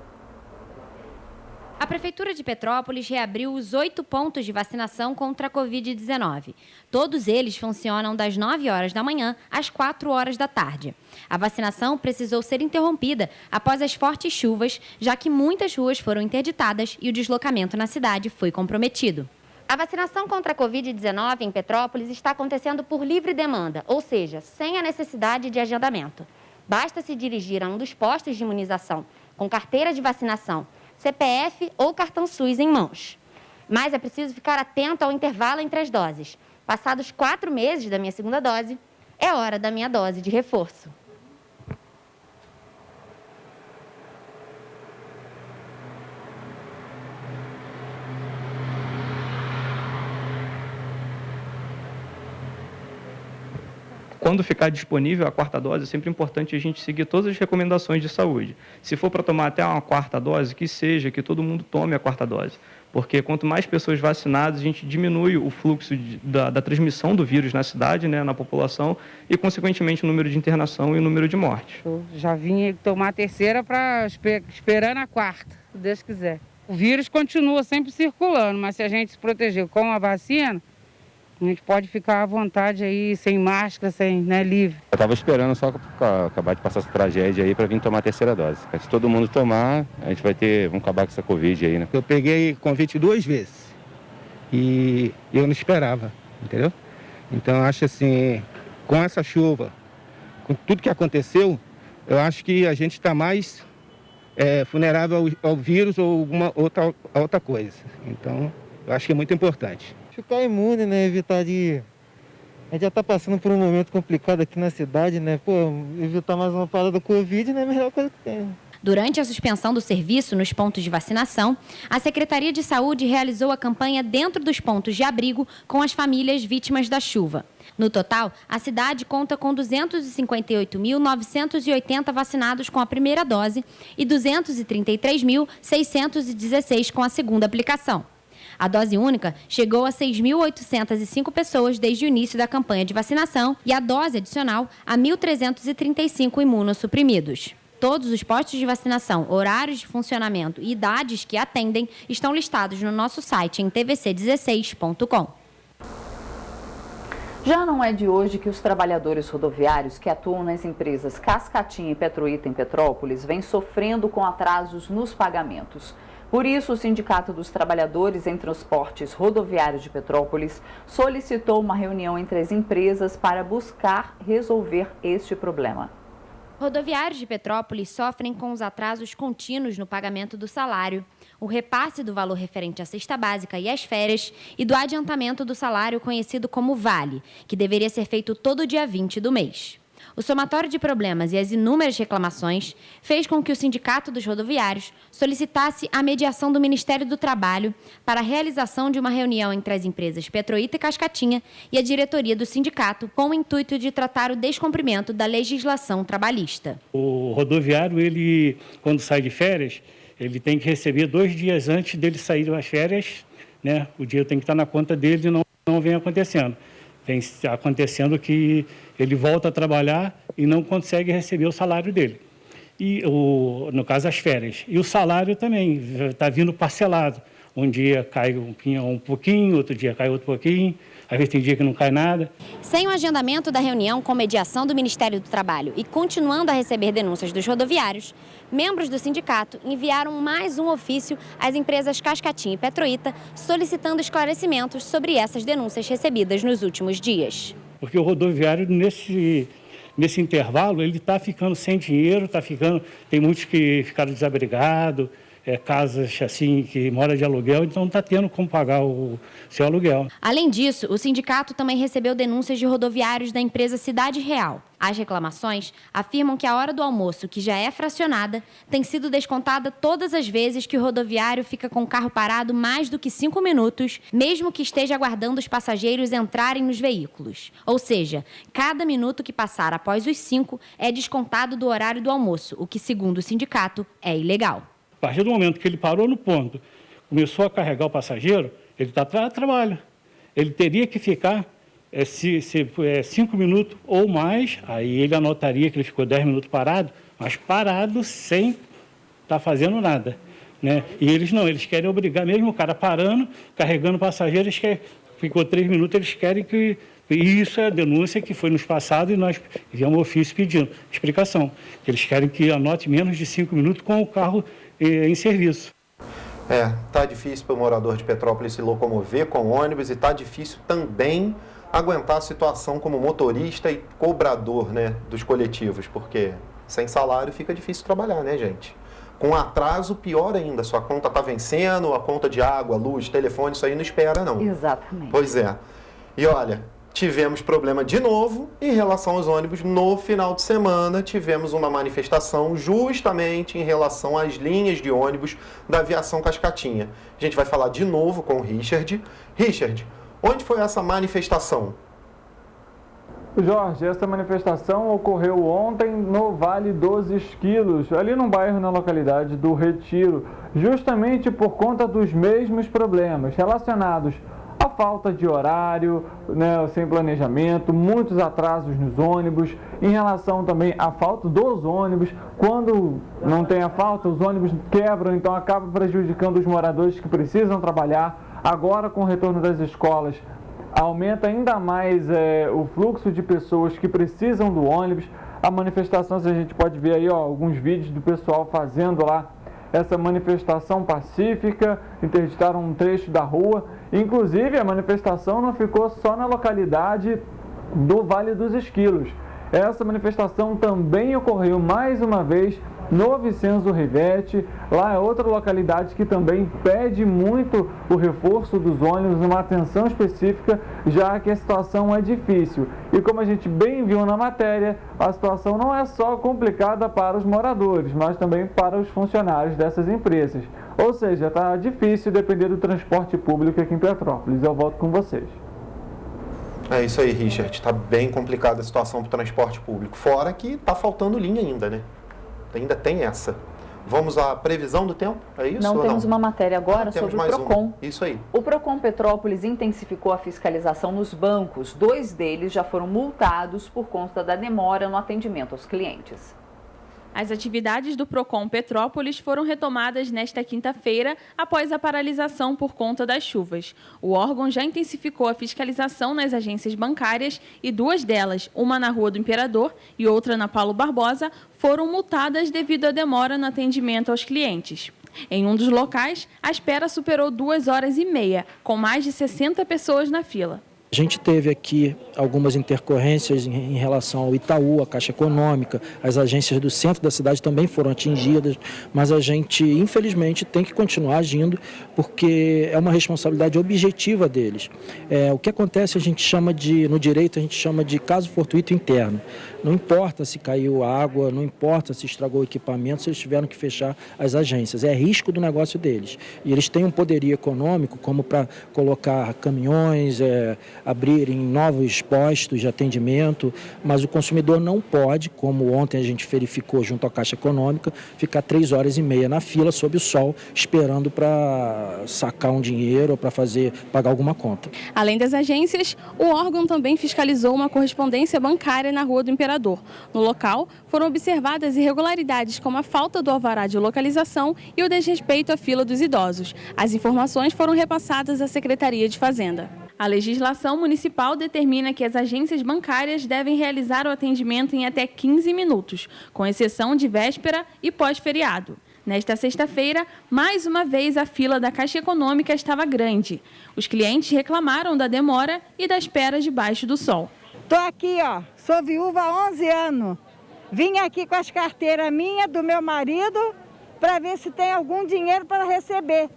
A Prefeitura de Petrópolis reabriu os 8 pontos de vacinação contra a Covid-19. Todos eles funcionam das 9 horas da manhã às 4 horas da tarde. A vacinação precisou ser interrompida após as fortes chuvas, já que muitas ruas foram interditadas e o deslocamento na cidade foi comprometido. A vacinação contra a Covid-19 em Petrópolis está acontecendo por livre demanda, ou seja, sem a necessidade de agendamento. Basta se dirigir a um dos postos de imunização com carteira de vacinação, CPF ou cartão SUS em mãos. Mas é preciso ficar atento ao intervalo entre as doses. Passados 4 meses da minha segunda dose, é hora da minha dose de reforço. Quando ficar disponível a 4ª dose, é sempre importante a gente seguir todas as recomendações de saúde. Se for para tomar até uma 4ª dose, que todo mundo tome a 4ª dose. Porque quanto mais pessoas vacinadas, a gente diminui o fluxo da transmissão do vírus na cidade, né, na população, e, consequentemente, o número de internação e o número de mortes. Eu já vim tomar a 3ª esperando a 4ª, se Deus quiser. O vírus continua sempre circulando, mas se a gente se proteger com a vacina, a gente pode ficar à vontade aí, sem máscara, livre. Eu estava esperando só acabar de passar essa tragédia aí para vir tomar a 3ª dose. Se todo mundo tomar, a gente vamos acabar com essa Covid aí, né? Eu peguei convite 2 vezes e eu não esperava, entendeu? Então, eu acho assim, com essa chuva, com tudo que aconteceu, eu acho que a gente está mais vulnerável ao vírus ou alguma outra coisa. Então, eu acho que é muito importante. Ficar imune, né? Evitar de... A gente já está passando por um momento complicado aqui na cidade, né? Evitar mais uma parada da Covid, né? É a melhor coisa que tem. Durante a suspensão do serviço nos pontos de vacinação, a Secretaria de Saúde realizou a campanha dentro dos pontos de abrigo com as famílias vítimas da chuva. No total, a cidade conta com 258.980 vacinados com a primeira dose e 233.616 com a segunda aplicação. A dose única chegou a 6.805 pessoas desde o início da campanha de vacinação e a dose adicional a 1.335 imunossuprimidos. Todos os postos de vacinação, horários de funcionamento e idades que atendem estão listados no nosso site em tvc16.com. Já não é de hoje que os trabalhadores rodoviários que atuam nas empresas Cascatinha e Petroita em Petrópolis vêm sofrendo com atrasos nos pagamentos. Por isso, o Sindicato dos Trabalhadores em Transportes Rodoviários de Petrópolis solicitou uma reunião entre as empresas para buscar resolver este problema. Rodoviários de Petrópolis sofrem com os atrasos contínuos no pagamento do salário, o repasse do valor referente à cesta básica e às férias e do adiantamento do salário conhecido como Vale, que deveria ser feito todo dia 20 do mês. O somatório de problemas e as inúmeras reclamações fez com que o Sindicato dos Rodoviários solicitasse a mediação do Ministério do Trabalho para a realização de uma reunião entre as empresas Petroita e Cascatinha e a diretoria do sindicato, com o intuito de tratar o descumprimento da legislação trabalhista. O rodoviário, ele, quando sai de férias, ele tem que receber 2 dias antes dele sair das férias, né? O dinheiro tem que estar na conta dele e não vem acontecendo. Vem acontecendo que ele volta a trabalhar e não consegue receber o salário dele. E, no caso, as férias. E o salário também está vindo parcelado. Um dia cai um pouquinho, outro dia cai outro pouquinho. Às vezes tem dia que não cai nada. Sem o agendamento da reunião com mediação do Ministério do Trabalho e continuando a receber denúncias dos rodoviários, membros do sindicato enviaram mais um ofício às empresas Cascatinha e Petroita solicitando esclarecimentos sobre essas denúncias recebidas nos últimos dias. Porque o rodoviário, nesse intervalo, ele está ficando sem dinheiro, tem muitos que ficaram desabrigados, casas assim que moram de aluguel, então não está tendo como pagar o seu aluguel. Além disso, o sindicato também recebeu denúncias de rodoviários da empresa Cidade Real. As reclamações afirmam que a hora do almoço, que já é fracionada, tem sido descontada todas as vezes que o rodoviário fica com o carro parado mais do que 5 minutos, mesmo que esteja aguardando os passageiros entrarem nos veículos. Ou seja, cada minuto que passar após os 5 é descontado do horário do almoço, o que, segundo o sindicato, é ilegal. A partir do momento que ele parou no ponto, começou a carregar o passageiro, ele está trabalho. Ele teria que ficar 5 minutos ou mais, aí ele anotaria que ele ficou 10 minutos parado, mas parado sem estar fazendo nada, né? E eles não, eles querem obrigar, mesmo o cara parando, carregando passageiros, ficou 3 minutos, eles querem que... E isso é a denúncia que foi nos passado e nós enviamos ofício pedindo explicação. Eles querem que anote menos de 5 minutos com o carro em serviço. Tá difícil para o morador de Petrópolis se locomover com ônibus e tá difícil também aguentar a situação como motorista e cobrador, né, dos coletivos, porque sem salário fica difícil trabalhar, né, gente? Com atraso, pior ainda, sua conta está vencendo, a conta de água, luz, telefone, isso aí não espera não. Exatamente. Pois é. E olha, tivemos problema de novo em relação aos ônibus no final de semana, tivemos uma manifestação justamente em relação às linhas de ônibus da aviação Cascatinha. A gente vai falar de novo com o Richard. Richard, onde foi essa manifestação? Jorge, essa manifestação ocorreu ontem no Vale dos Esquilos, ali num bairro na localidade do Retiro, justamente por conta dos mesmos problemas relacionados à falta de horário, né, sem planejamento, muitos atrasos nos ônibus, em relação também à falta dos ônibus. Quando não tem a falta, os ônibus quebram, então acaba prejudicando os moradores que precisam trabalhar. Agora, com o retorno das escolas, aumenta ainda mais o fluxo de pessoas que precisam do ônibus. A manifestação, a gente pode ver aí alguns vídeos do pessoal fazendo lá essa manifestação pacífica, interditaram um trecho da rua. Inclusive, a manifestação não ficou só na localidade do Vale dos Esquilos. Essa manifestação também ocorreu mais uma vez no Vicenzo Rivete. Lá é outra localidade que também pede muito o reforço dos ônibus, uma atenção específica, já que a situação é difícil. E como a gente bem viu na matéria, a situação não é só complicada para os moradores, mas também para os funcionários dessas empresas. Ou seja, está difícil depender do transporte público aqui em Petrópolis. Eu volto com vocês. É isso aí, Richard. Está bem complicada a situação para o transporte público. Fora que está faltando linha ainda, né? Ainda tem essa. Vamos à previsão do tempo? É isso? Não, temos uma matéria agora sobre o Procon. Isso aí. O Procon Petrópolis intensificou a fiscalização nos bancos. 2 deles já foram multados por conta da demora no atendimento aos clientes. As atividades do Procon Petrópolis foram retomadas nesta quinta-feira, após a paralisação por conta das chuvas. O órgão já intensificou a fiscalização nas agências bancárias e 2 delas, uma na Rua do Imperador e outra na Paulo Barbosa, foram multadas devido à demora no atendimento aos clientes. Em um dos locais, a espera superou 2 horas e meia, com mais de 60 pessoas na fila. A gente teve aqui algumas intercorrências em relação ao Itaú, a Caixa Econômica, as agências do centro da cidade também foram atingidas, mas a gente, infelizmente, tem que continuar agindo porque é uma responsabilidade objetiva deles. O que acontece, a gente chama no direito, a gente chama de caso fortuito interno. Não importa se caiu água, não importa se estragou o equipamento, se eles tiveram que fechar as agências. É risco do negócio deles. E eles têm um poderio econômico, como para colocar caminhões, abrirem novos postos de atendimento, mas o consumidor não pode, como ontem a gente verificou junto à Caixa Econômica, ficar 3 horas e meia na fila sob o sol, esperando para sacar um dinheiro ou para pagar alguma conta. Além das agências, o órgão também fiscalizou uma correspondência bancária na Rua do Imperador. No local, foram observadas irregularidades como a falta do alvará de localização e o desrespeito à fila dos idosos. As informações foram repassadas à Secretaria de Fazenda. A legislação municipal determina que as agências bancárias devem realizar o atendimento em até 15 minutos, com exceção de véspera e pós-feriado. Nesta sexta-feira, mais uma vez a fila da Caixa Econômica estava grande. Os clientes reclamaram da demora e da espera debaixo do sol. Estou aqui, sou viúva há 11 anos. Vim aqui com as carteiras minhas, do meu marido, para ver se tem algum dinheiro para receber.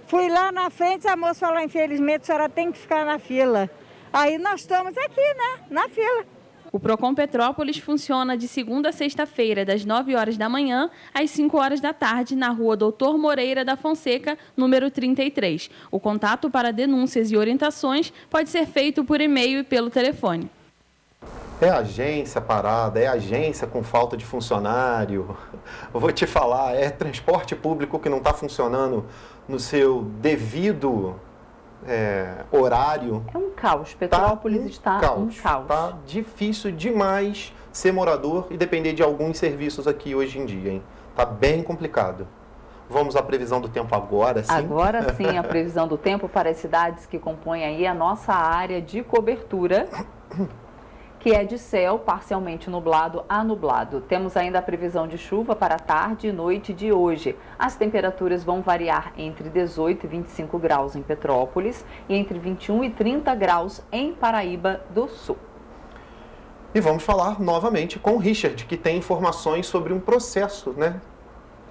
Fui lá na frente, a moça falou, infelizmente, a senhora tem que ficar na fila. Aí nós estamos aqui, né, na fila. O Procon Petrópolis funciona de segunda a sexta-feira, das 9 horas da manhã às 5 horas da tarde, na Rua Doutor Moreira da Fonseca, número 33. O contato para denúncias e orientações pode ser feito por e-mail e pelo telefone. É agência parada, é agência com falta de funcionário. Eu vou te falar, é transporte público que não está funcionando no seu devido horário. É um caos. Petrópolis está um caos. Tá difícil demais ser morador e depender de alguns serviços aqui hoje em dia, hein? Tá bem complicado. Vamos à previsão do tempo agora, sim? Agora sim, a previsão do tempo para as cidades que compõem aí a nossa área de cobertura, que é de céu parcialmente nublado a nublado. Temos ainda a previsão de chuva para a tarde e noite de hoje. As temperaturas vão variar entre 18 e 25 graus em Petrópolis e entre 21 e 30 graus em Paraíba do Sul. E vamos falar novamente com o Richard, que tem informações sobre um processo, né?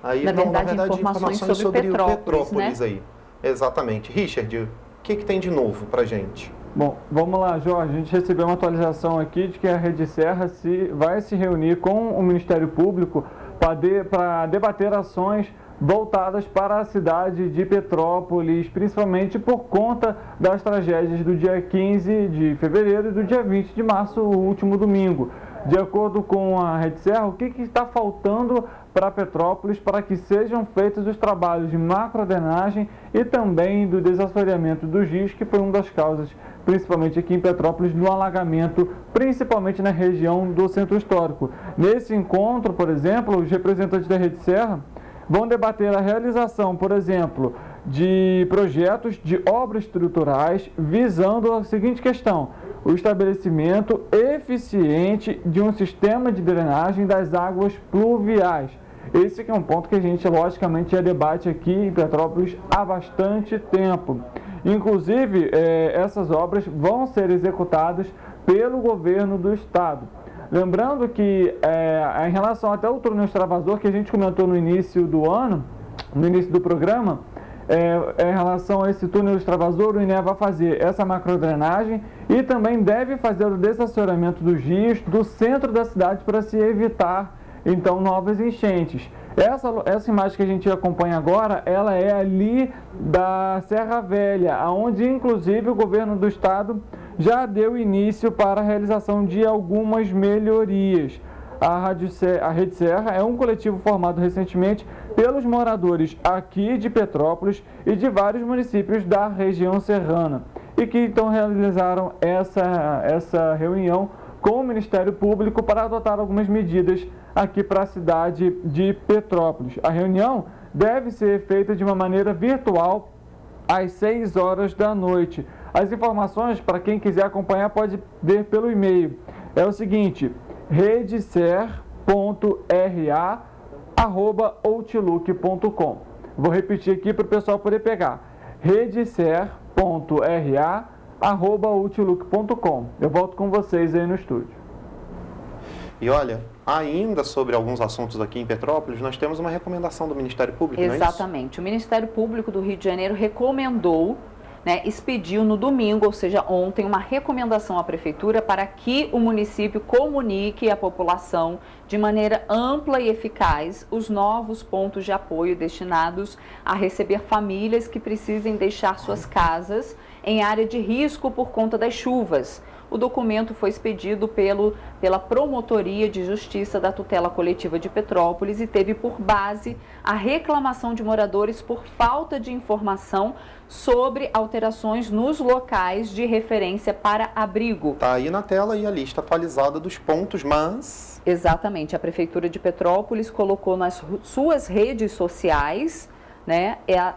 Aí, na verdade, informações sobre Petrópolis, né? Aí. Exatamente. Richard, o que tem de novo para a gente? Bom, vamos lá, Jorge. A gente recebeu uma atualização aqui de que a Rede Serra vai se reunir com o Ministério Público para debater ações voltadas para a cidade de Petrópolis, principalmente por conta das tragédias do dia 15 de fevereiro e do dia 20 de março, o último domingo. De acordo com a Rede Serra, o que está faltando para Petrópolis para que sejam feitos os trabalhos de macrodrenagem e também do desassoreamento dos rios, que foi uma das causas, principalmente aqui em Petrópolis, do alagamento, principalmente na região do Centro Histórico. Nesse encontro, por exemplo, os representantes da Rede Serra vão debater a realização, por exemplo, de projetos de obras estruturais visando a seguinte questão: o estabelecimento eficiente de um sistema de drenagem das águas pluviais. Esse que é um ponto que a gente, logicamente, já debate aqui em Petrópolis há bastante tempo. Inclusive, essas obras vão ser executadas pelo governo do estado. Lembrando que, em relação até ao túnel extravasor que a gente comentou no início do ano, no início do programa, em relação a esse túnel extravasor, o INEA vai fazer essa macrodrenagem e também deve fazer o desassoreamento dos rios do centro da cidade para se evitar, então, novas enchentes. Essa imagem que a gente acompanha agora, ela é ali da Serra Velha, onde, inclusive, o governo do estado já deu início para a realização de algumas melhorias. A Rede Serra é um coletivo formado recentemente pelos moradores aqui de Petrópolis e de vários municípios da região serrana e que então realizaram essa reunião com o Ministério Público para adotar algumas medidas aqui para a cidade de Petrópolis. A reunião deve ser feita de uma maneira virtual às 6 horas da noite. As informações, para quem quiser acompanhar, pode ver pelo e-mail. É o seguinte: redeser.ra@outlook.com. Vou repetir aqui para o pessoal poder pegar. redeser.ra@outlook.com. Eu volto com vocês aí no estúdio. E olha, ainda sobre alguns assuntos aqui em Petrópolis, nós temos uma recomendação do Ministério Público, não é isso? Exatamente. O Ministério Público do Rio de Janeiro recomendou, expediu no domingo, ou seja, ontem, uma recomendação à Prefeitura para que o município comunique à população de maneira ampla e eficaz os novos pontos de apoio destinados a receber famílias que precisem deixar suas casas em área de risco por conta das chuvas. O documento foi expedido pela Promotoria de Justiça da Tutela Coletiva de Petrópolis e teve por base a reclamação de moradores por falta de informação sobre alterações nos locais de referência para abrigo. Está aí na tela aí a lista atualizada dos pontos, mas... Exatamente, a Prefeitura de Petrópolis colocou nas suas redes sociais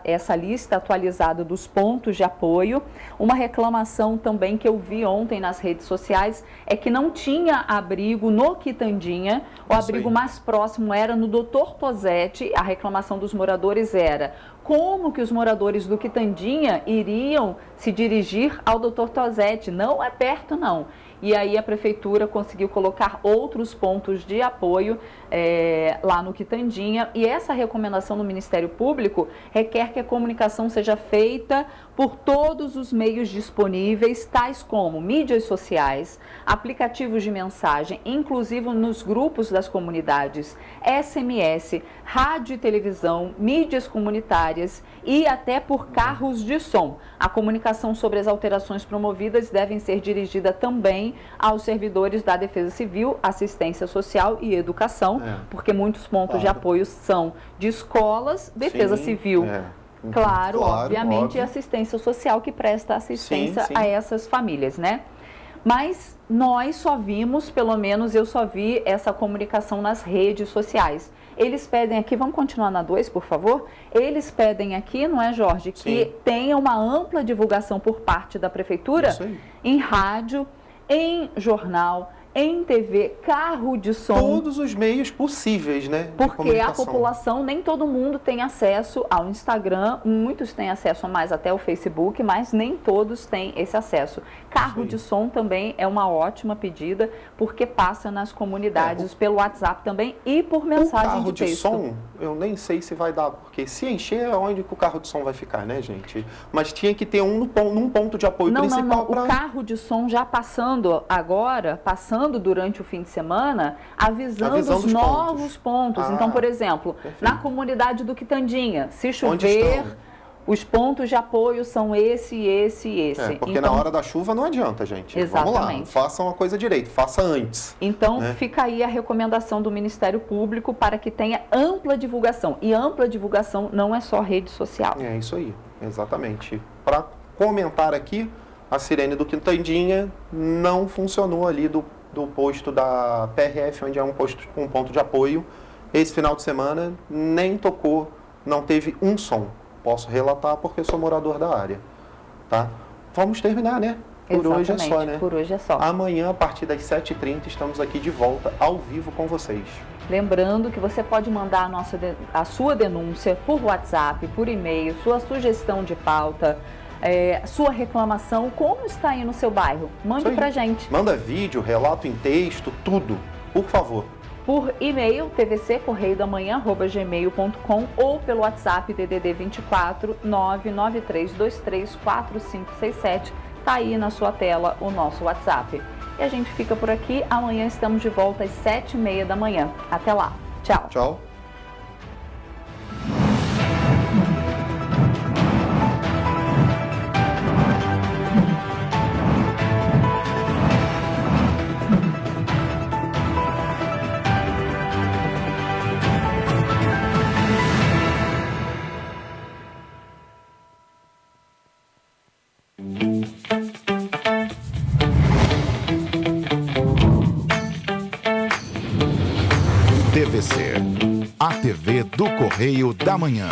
essa lista atualizada dos pontos de apoio. Uma reclamação também que eu vi ontem nas redes sociais é que não tinha abrigo no Quitandinha. O abrigo mais próximo era no Dr. Tosetti. A reclamação dos moradores era: como que os moradores do Quitandinha iriam se dirigir ao Dr. Tosetti? Não é perto, não. E aí a Prefeitura conseguiu colocar outros pontos de apoio lá no Quitandinha. E essa recomendação do Ministério Público requer que a comunicação seja feita por todos os meios disponíveis, tais como mídias sociais, aplicativos de mensagem, inclusive nos grupos das comunidades, SMS, rádio e televisão, mídias comunitárias, rodoviárias e até por carros de som. A comunicação sobre as alterações promovidas devem ser dirigida também aos servidores da Defesa Civil, Assistência Social e Educação, porque muitos pontos de apoio são de escolas, Defesa Civil, claro, obviamente, óbvio. E assistência social que presta assistência a essas famílias, né? Mas nós só vimos, pelo menos eu só vi essa comunicação nas redes sociais. Eles pedem aqui, vamos continuar na 2, por favor? Eles pedem aqui, não é, Jorge, que tenha uma ampla divulgação por parte da Prefeitura em rádio, em jornal, em TV, carro de som. Todos os meios possíveis, né? Porque a população, nem todo mundo tem acesso ao Instagram, muitos têm acesso mais até ao Facebook, mas nem todos têm esse acesso. Carro de som também é uma ótima pedida, porque passa nas comunidades pelo WhatsApp também e por mensagem de texto. Carro de som, eu nem sei se vai dar, porque se encher, é onde que o carro de som vai ficar, né, gente? Mas tinha que ter num ponto de apoio principal. Não. O carro de som já passando agora, durante o fim de semana, avisando os novos pontos. Então, por exemplo, na comunidade do Quitandinha, se chover, os pontos de apoio são esse. Porque na hora da chuva não adianta, gente. Exatamente. Vamos lá, façam a coisa direito, faça antes. Então, fica aí a recomendação do Ministério Público para que tenha ampla divulgação. E ampla divulgação não é só rede social. É isso aí, exatamente. Para comentar aqui, a sirene do Quitandinha não funcionou ali do posto da PRF, onde é um ponto de apoio. Esse final de semana nem tocou, não teve um som. Posso relatar porque sou morador da área. Tá? Vamos terminar, né? Por hoje é só, né? Por hoje é só. Amanhã, a partir das 7h30, estamos aqui de volta, ao vivo com vocês. Lembrando que você pode mandar a sua denúncia por WhatsApp, por e-mail, sua sugestão de pauta, sua reclamação, como está aí no seu bairro. Mande pra gente. Manda vídeo, relato em texto, tudo, por favor. Por e-mail, tvccorreiodamanhã@gmail.com ou pelo WhatsApp DDD 24 993234567. Tá aí na sua tela o nosso WhatsApp. E a gente fica por aqui. Amanhã estamos de volta às 7h30 da manhã. Até lá. Tchau. Tchau. TVC, a TV do Correio da Manhã.